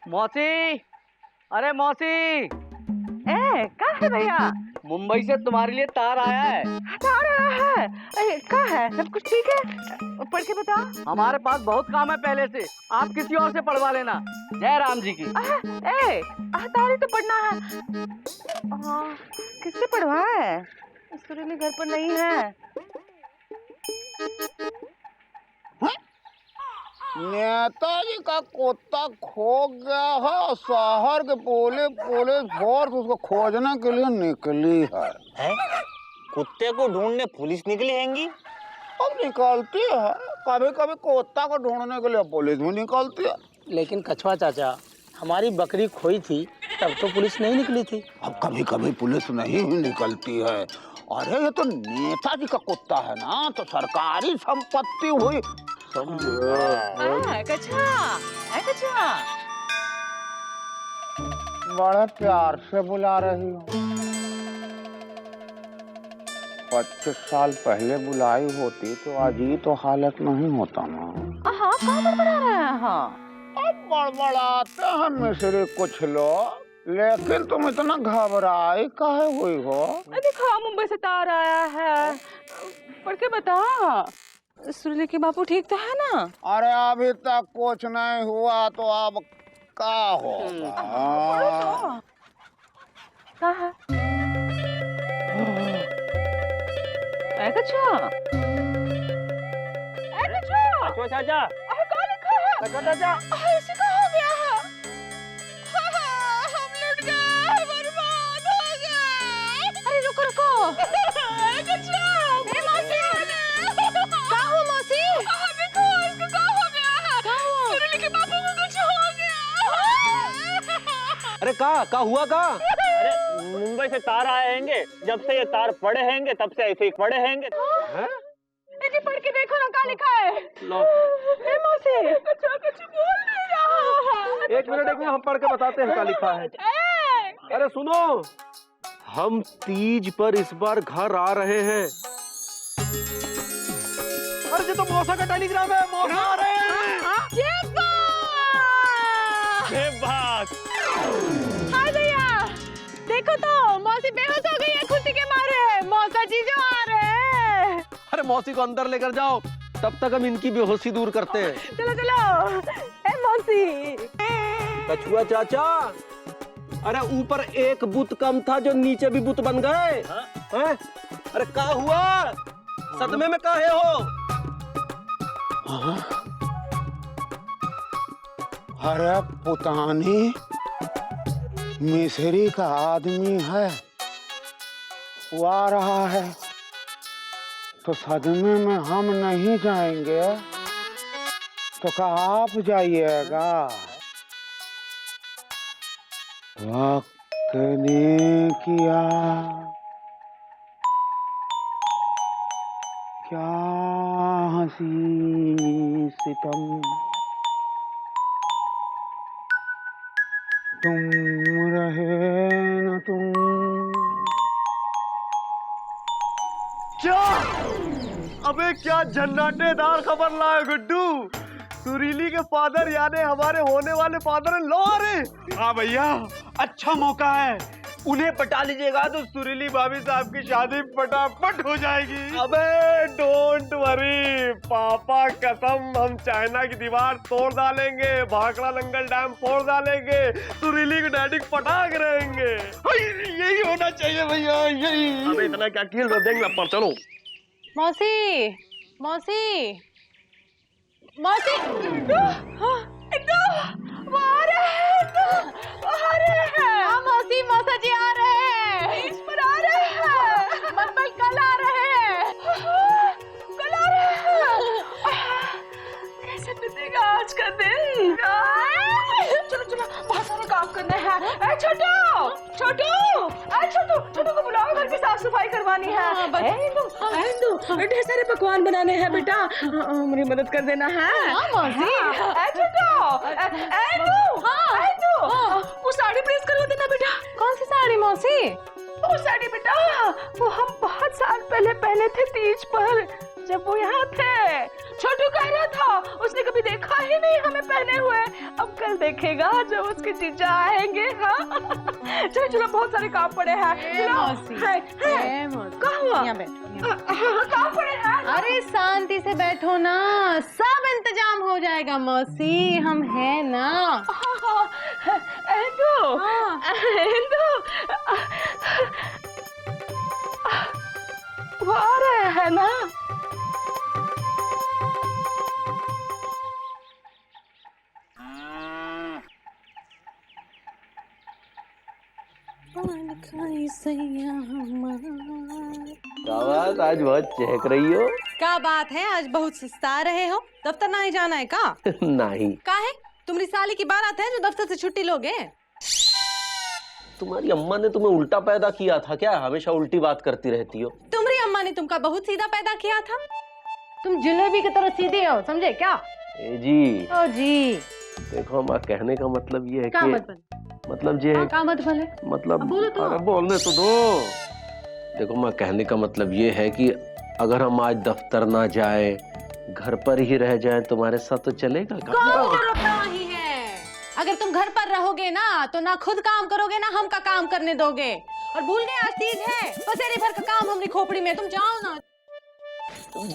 मौसी, अरे मौसी। क्या है भैया? मुंबई से तुम्हारे लिए तार आया है। तार आया है? क्या है? सब कुछ ठीक है? पढ़ के बता। हमारे पास बहुत काम है पहले से, आप किसी और से पढ़वा लेना। जय राम जी की। तारी तो पढ़ना है। किससे पढ़वाए? सुरीली घर पर नहीं है। नेताजी का कुत्ता खो गया है। शहर के पुलिस फोर्स उसको खोजने के लिए निकली है? कुत्ते को ढूंढने पुलिस निकली हैंगी? अब निकलती है, कभी कभी कुत्ता को ढूंढने के लिए पुलिस भी निकलती है। लेकिन कछुआ चाचा, हमारी बकरी खोई थी तब तो पुलिस नहीं निकली थी। अब कभी कभी पुलिस नहीं भी निकलती है। अरे ये तो नेताजी का कुत्ता है ना, तो सरकारी संपत्ति हुई। कछुआ बड़े प्यार से बुला रही हो। 25 साल पहले बुलाई होती तो आज ये तो हालत नहीं होता ना। कहाँ बड़ा रहे हैं? अब बड़बड़ाते हैं मिस्री कुछ लोग, लेकिन तुम इतना घबराई काहे हुई हो? देखो मुंबई से तार आया है, पढ़ के बता। सुरीली के बापू ठीक तो है ना? अरे अभी तक कुछ नहीं हुआ तो अब क्या होगा? क्या है? कछुआ चाचा, क्या लिखा है? चाचा, ऐसे क्या हो गया है? हम लुट गए, बर्बाद हो गए। अरे रुको रुको। कछुआ, क्या हुआ मौसी? देखो इसको क्या हो गया है? क्या हुआ? सुरीली के बापू को कुछ हो गया। अरे का हुआ का? अरे मुंबई से तार आए हैंगे, जब से ये तार पड़े हैंगे तब से ऐसे ही पड़े हैंगे। पढ़ के देखो ना क्या लिखा है। लो। मौसी, कुछ बोल नहीं रहा। एक मिनट हम पढ़ के बताते हैं क्या लिखा है। अरे सुनो, हम तीज पर इस बार घर आ रहे हैं। अरे ये तो मौसा का टेलीग्राम है। मौसा आ रहे हैं। हाय भैया, देखो तो मौसी बेहोश हो गई है खुशी के मारे। मौसा जी जो आ रहे हैं। अरे मौसी को अंदर लेकर जाओ, तब तक हम इनकी बेहोशी दूर करते हैं। चलो चलो। मौसी, कछुआ चाचा, अरे ऊपर एक बुत कम था जो नीचे भी बुत बन गए। हैं? अरे क्या हुआ? सदमे में काहे हो? अरे पुतानी, मिस्री का आदमी है, वो आ रहा है, तो सदमे में हम नहीं जाएंगे तो क्या आप जाइएगा? वक्त ने किया क्या हंसी सितम, तुम रहे न तुम। क्या? अबे क्या झन्नाटेदार खबर लाए गुड्डू। सुरीली के फादर यानी हमारे होने वाले फादर इन लॉ आ रहे। हाँ भैया, अच्छा मौका है, उन्हें पटा लीजिएगा तो सुरीली भाभी साहब की शादी फटाफट हो जाएगी। अबे डोंट वरी पापा, कसम हम चाइना की दीवार तोड़ डालेंगे, भाखड़ा लंगल डैम फोड़ डालेंगे, सुरीली को डैडी पटाक रहेंगे। यही होना चाहिए भैया, यही। अबे इतना क्या खेल रहे, देंगे पर चलो। मौसी, मौसी, मौसी, वो आ रहे हैं। मौसी, मौसा जी आ रहे हैं। इस पर आ रहे हैं। मतलब कल आ रहे हैं। कल आ रहे हैं। कैसे बीतेगा आज का दिन? चलो चलो, बहुत सारे काम करने हैं। छोटू, छोटू को बुलाओ, घर की साफ सफाई करवानी है। ढेर सारे पकवान बनाने हैं बेटा, मेरी मदद कर देना है। वो साड़ी प्रेस करवा देना बेटा। कौन सी साड़ी मौसी? वो साड़ी बेटा, वो हम बहुत साल पहले पहने थे तीज पर, जब वो यहाँ थे। छोटू कह रहा था उसने कभी देखा ही नहीं हमें पहने हुए। अब कल देखेगा जब उसके जीजा आएंगे। हाँ चलो चलो, बहुत सारे काम पड़े हैं। काम पड़े हैं। अरे शांति से बैठो ना, सब इंतजाम हो जाएगा मौसी, हम हैं ना। एंदू, वो आ रहे हैं ना। बात आज बहुत चहक रही हो। क्या बात है, आज बहुत सुस्ता रहे हो? दफ्तर नहीं जाना है का? नहीं। का है? तुम्हारी साली की बारात है जो दफ्तर से छुट्टी लोगे? तुम्हारी अम्मा ने तुम्हें उल्टा पैदा किया था क्या? हमेशा उल्टी बात करती रहती हो। तुम्हारी अम्मा ने तुमका बहुत सीधा पैदा किया था। तुम जलेबी की तरह सीधे हो, समझे क्या? ए जी। ओ जी। देखो माँ, कहने का मतलब ये है क्या कि मतलब ये है, क्या मतलब है? मतलब बोलो तो। अरे बोलने तो दो। देखो माँ, कहने का मतलब ये है कि अगर हम आज दफ्तर ना जाए, घर पर ही रह जाए, तुम्हारे साथ तो चलेगा? नहीं है। अगर तुम घर पर रहोगे ना तो ना खुद काम करोगे ना हमका काम करने दोगे। और भूल गए आज तीज है, पसेरी भर का काम हमारी खोपड़ी में, तुम जाओ ना।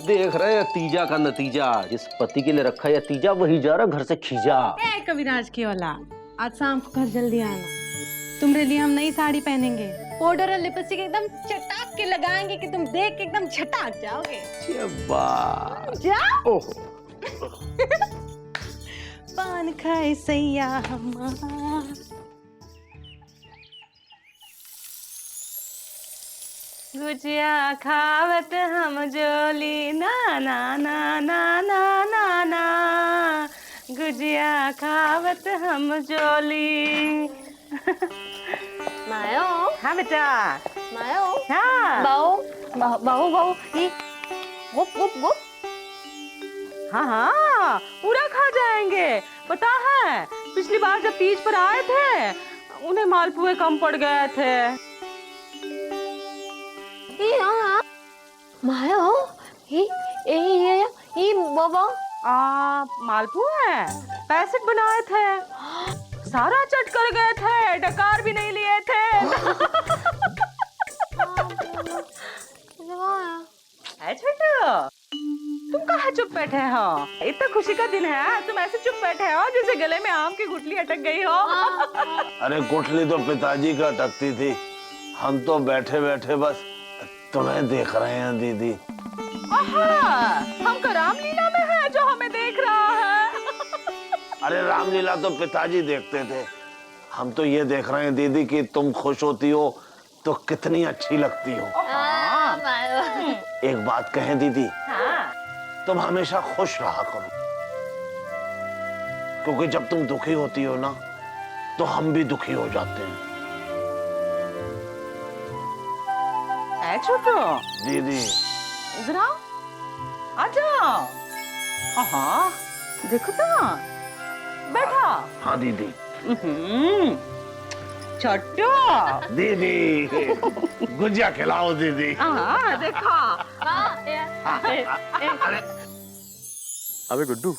देख रहे हैं तीजा का नतीजा। जिस पति के लिए रखा है तीजा, वही जा रहा घर से खींचा। कविराज की औलाद, आज शाम को घर जल्दी आना। तुम्हारे लिए हम नई साड़ी पहनेंगे, पाउडर और लिपस्टिक एकदम चटाक के लगाएंगे कि तुम देख के एकदम झटाक जाओगे। जाओ। पान खाए सैया हमार। गुजिया खावत हम जोली ना ना ना ना ना ना ना, गुजिया खावत हम जोली। मायो। हाँ बेटा। मायो। हाँ। बहू ये गुप गुप गुप। हाँ हाँ, पूरा खा जाएंगे। पता है पिछली बार जब तीज पर आए थे, उन्हें मालपुए कम पड़ गए थे। मायो, ये बाबा मालपुए पैसेट बनाए थे, सारा चट कर गए थे, डकार भी नहीं लिए थे। छोटू, तुम कहाँ चुप बैठे हो? इतना खुशी का दिन है, तुम ऐसे चुप बैठे हो जैसे गले में आम की गुठली अटक गई हो। अरे गुठली तो पिताजी का अटकती थी, हम तो बैठे बैठे बस तुम्हें देख रहे हैं दीदी। हम तो रामलीला में है जो हमें देख रहा है। अरे रामलीला तो पिताजी देखते थे, हम तो ये देख रहे हैं दीदी कि तुम खुश होती हो तो कितनी अच्छी लगती हो। एक बात कहें दीदी, तुम हमेशा खुश रहा करो, क्योंकि जब तुम दुखी होती हो ना तो हम भी दुखी हो जाते हैं। छोटू दीदी इधर आओ, आ जाओ। हाँ देखो तो, बैठा। हाँ दीदी। छोटू दीदी गुजिया खिलाओ दीदी। हाँ देखो। अबे गुड्डू,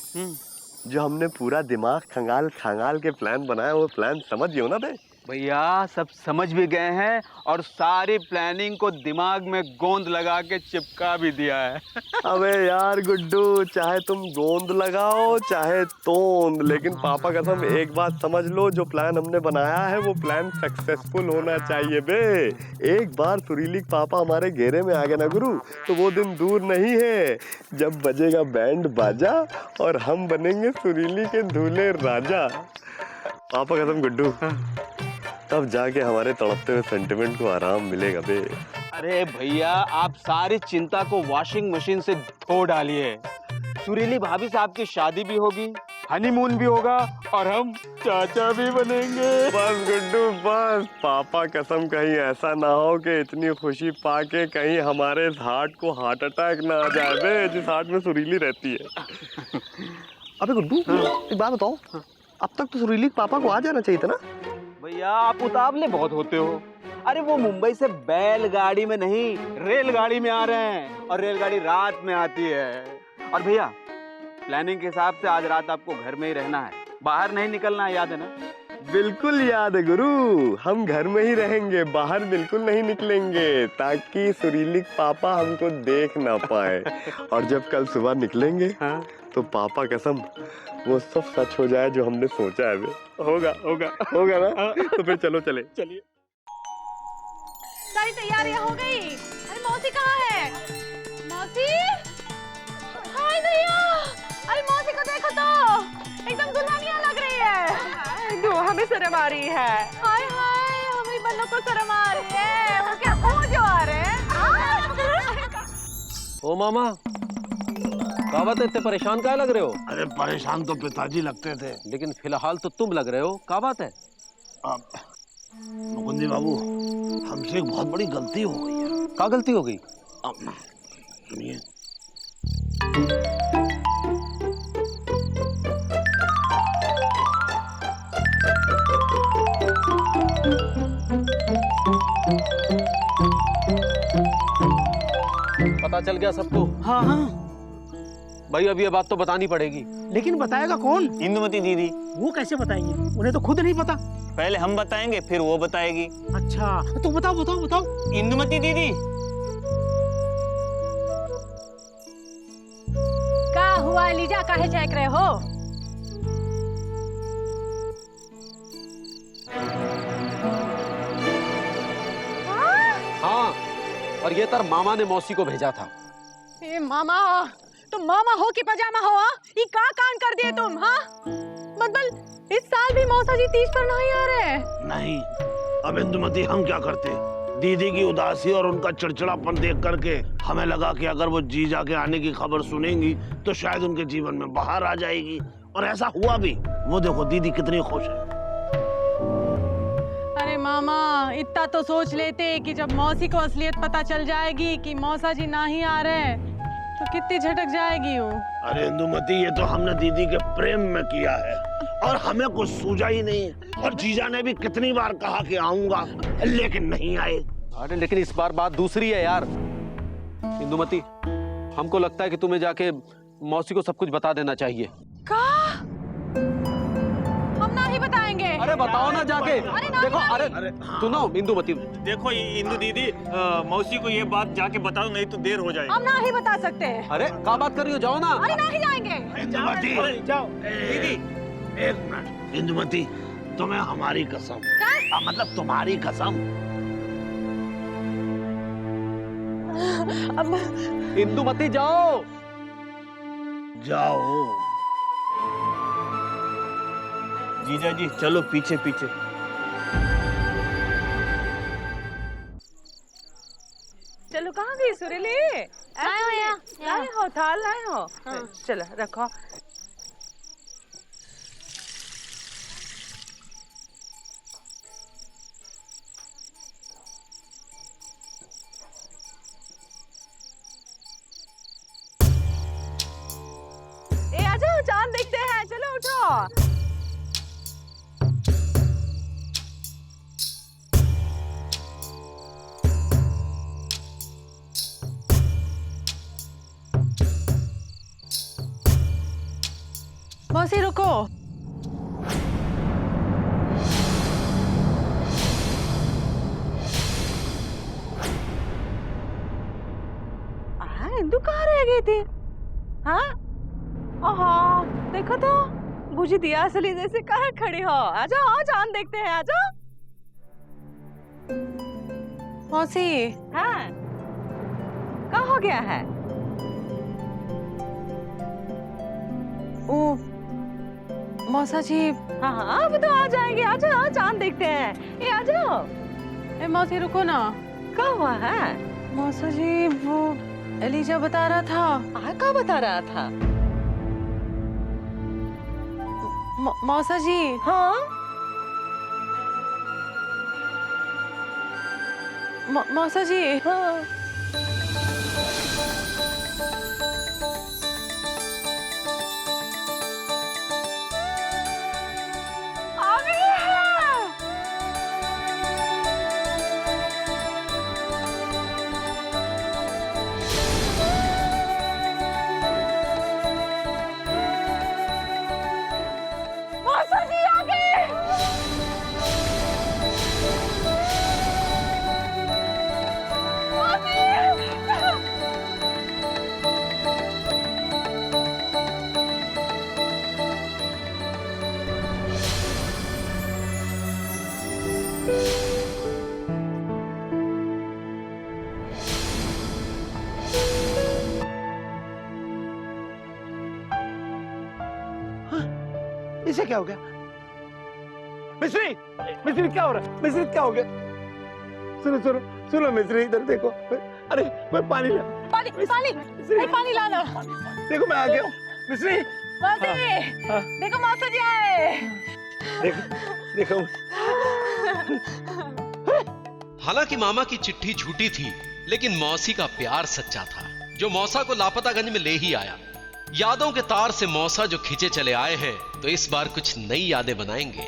जो हमने पूरा दिमाग खंगाल खंगाल के प्लान बनाया, वो प्लान समझ गए ना बे? भैया सब समझ भी गए हैं और सारी प्लानिंग को दिमाग में गोंद लगा के चिपका भी दिया है। अबे यार गुड्डू, चाहे तुम गोंद लगाओ चाहे तोंद, लेकिन पापा कसम एक बात समझ लो, जो प्लान हमने बनाया है वो प्लान सक्सेसफुल होना चाहिए बे। एक बार सुरीली पापा हमारे घेरे में आ गए ना गुरु, तो वो दिन दूर नहीं है जब बजेगा बैंड बाजा और हम बनेंगे सुरीली के दूल्हे राजा। पापा कसम गुड्डू, तब जाके हमारे तड़पते हुए सेंटिमेंट को आराम मिलेगा बे। अरे भैया, आप सारी चिंता को वॉशिंग मशीन से धो डालिए। सुरीली भाभी साहब की शादी भी होगी, हनीमून भी होगा और हम चाचा भी बनेंगे। बस गुड्डू बस, पापा कसम कहीं ऐसा ना हो कि इतनी खुशी पाके कहीं हमारे हार्ट को हार्ट अटैक ना आ जाए बे, जिस हार्ट में सुरीली रहती है। अबे गुड्डू, एक बात बताओ, अब तक तो सुरीली पापा को आ जाना चाहिए था ना? भैया आप उतावले बहुत होते हो, अरे वो मुंबई से बैलगाड़ी में नहीं, रेलगाड़ी में आ रहे हैं, और रेलगाड़ी रात में आती है। और भैया, प्लानिंग के हिसाब से आज रात आपको घर में ही रहना है, बाहर नहीं निकलना है, याद है ना? बिल्कुल याद है गुरु, हम घर में ही रहेंगे, बाहर बिल्कुल नहीं निकलेंगे, ताकि सुरीली पापा हमको देख ना पाए। और जब कल सुबह निकलेंगे तो पापा कसम वो सब सच हो जाए जो हमने सोचा है। होगा होगा होगा ना? तो फिर चलो चले चलिए। सारी तैयारियां हो गई। अरे मौसी कहाँ है? मौसी, हाय भैया। अरे मौसी को देखो तो, एकदम दुल्हनिया लग रही है। दो हमें शर्म आ रही है। हाय हाय, हमारी बन्नों को शर्म आ रही है। वो क्या वो जो आ रहे हैं? ओ मामा, क्या बात है, इतने परेशान काहे लग रहे हो? अरे परेशान तो पिताजी लगते थे, लेकिन फिलहाल तो तुम लग रहे हो, क्या बात है? मुकुंदी बाबू, हमसे एक बहुत बड़ी गलती हो गई है। क्या गलती हो गई? सुनिए। पता चल गया सबको? हाँ हाँ। भाई अब ये बात तो बतानी पड़ेगी। लेकिन बताएगा कौन? इंदुमती दीदी। वो कैसे बताएंगे? उन्हें तो खुद नहीं पता। पहले हम बताएंगे, फिर वो बताएगी। अच्छा, तो बताओ बताओ बताओ। इंदुमती दीदी। क्या हुआ लीजा, काहे चेक रहे हो? हाँ, और ये तर मामा ने मौसी को भेजा था। ए मामा, तुम मामा हो कि पजामा हो? ये का कांड कर दिए तुम? हाँ, मतलब इस साल भी मौसा जी तीज पर नहीं आ रहे? नहीं, अब इंदुमती हम क्या करते? दीदी की उदासी और उनका चिड़चिड़ापन देख करके हमें लगा कि अगर वो जीजा के आने की खबर सुनेंगी तो शायद उनके जीवन में बाहर आ जाएगी, और ऐसा हुआ भी। वो देखो दीदी कितनी खुश है। अरे मामा, इतना तो सोच लेते कि जब मौसी को असलियत पता चल जाएगी कि मौसा जी नहीं आ रहे तो कितनी झटक जाएगी वो। अरे इंदुमती, ये तो हमने दीदी के प्रेम में किया है और हमें कुछ सूझा ही नहीं। और जीजा ने भी कितनी बार कहा कि आऊंगा, लेकिन नहीं आए। अरे लेकिन इस बार बात दूसरी है यार। इंदुमती, हमको लगता है कि तुम्हें जाके मौसी को सब कुछ बता देना चाहिए। का? हम नहीं बताएंगे। अरे बताओ ना जाके। अरे ना, देखो, अरे सुनो इंदुमती, देखो इंदु दीदी, मौसी को ये बात जाके बताओ, नहीं तो देर हो जाएगी। हम नहीं बता सकते। अरे क्या बात कर रही हो, जाओ ना। अरे नहीं जाएंगे। इंदुमती, जाओ। दीदी एक मिनट। इंदुमती, तुम्हें हमारी कसम, मतलब तुम्हारी कसम। अब इंदुमती जाओ। जाओ। जीजा जी चलो पीछे पीछे। चलो कहाँ गई सुरीली? लाए हो थाल लाए हो? चलो रखो। ए आजा, चांद देखते हैं, चलो उठो। मौसी रुको। इंदु कहाँ रह गई थी? हाँ, ओहो, देखो तो बुझी दिया असली जैसे कहाँ खड़ी हो। आजा, आओ चांद देखते हैं, आजा। मौसी, हाँ, क्या हो गया है? ओ मौसा जी। हाँ हाँ, अब तो आ जाएंगे। आजा, आओ चांद देखते हैं। ये आ जाओ। ए मौसी रुको ना। क्या हुआ है? मौसा जी, वो एलिजा बता रहा था। क्या बता रहा था? मौसा जी। हाँ, मौसा जी। हाँ। आ गई है। इसे क्या हो गया? मिस्री, मिस्री क्या हो रहा है? मिस्री क्या हो गया? सुनो सुनो सुनो मिस्री, इधर देखो। अरे मैं पानी ला। पानी पानी पानी लाना। देखो मैं आ गया हूँ। मिस्री, मौसी, देखो मौसा जी आए। देखो देखो। हालांकि मामा की चिट्ठी झूठी थी, लेकिन मौसी का प्यार सच्चा था, जो मौसा को लापतागंज में ले ही आया। यादों के तार से मौसा जो खींचे चले आए हैं, तो इस बार कुछ नई यादें बनाएंगे।